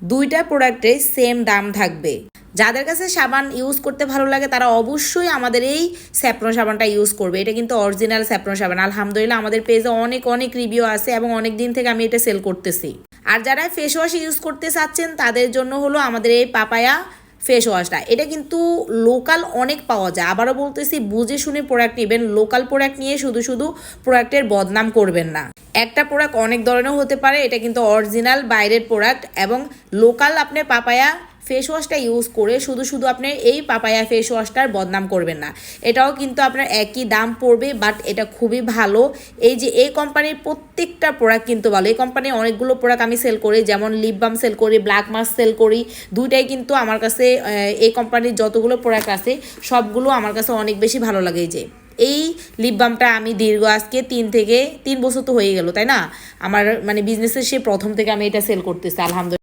দুইটা প্রোডাক্টে সেম দাম থাকবে। যাদের কাছে সাবান ইউজ করতে ভালো লাগে তারা অবশ্যই আমাদের এই স্যাফরন সাবানটা ইউজ করবে। এটা কিন্তু অরিজিনাল স্যাফরন সাবান। আলহামদুলিল্লাহ আমাদের পেজে অনেক অনেক রিভিউ আছে এবং অনেক দিন থেকে আমি এটা সেল করতেছি। আর যারা ফেস ওয়াশ ইউজ করতে চাচ্ছেন তাদের জন্য হলো আমাদের এই পাপায়া ফেস ওয়াশটা। এটা কিন্তু লোকাল অনেক পাওয়া যায়। আবারও বলতেছি, বুঝে শুনে প্রোডাক্ট নেবেন। লোকাল প্রোডাক্ট নিয়ে শুধু শুধু প্রোডাক্টের বদনাম করবেন না। একটা প্রোডাক্ট অনেক ধরনের হতে পারে, এটা কিন্তু অরিজিনাল বাইরের প্রোডাক্ট। এবং লোকাল আপনি পাপায়া ফেস ওয়াশটা ইউজ করে শুধু শুধু আপনি এই পাপায়া ফেস ওয়াশটার বদনাম করবেন না। এটাও কিন্তু আপনার একই দাম পড়বে, বাট এটা খুবই ভালো। এই যে এই কোম্পানির প্রত্যেকটা প্রোডাক্ট কিন্তু ভালো। এই কোম্পানির অনেকগুলো প্রোডাক্ট আমি সেল করি, যেমন লিপ বাম সেল করি, ব্ল্যাক মাস্ক সেল করি। দুইটাই কিন্তু আমার কাছে এই কোম্পানির যতগুলো প্রোডাক্ট আছে সবগুলো আমার কাছে অনেক বেশি ভালো লাগে। যে এই লিপ বামটা আমি দীর্ঘ আজকে 3 বছর তো হয়ে গেল, তাই না? আমার মানে বিজনেসের সে প্রথম থেকে আমি এটা সেল করতেছি আলহামদুলিল্লাহ।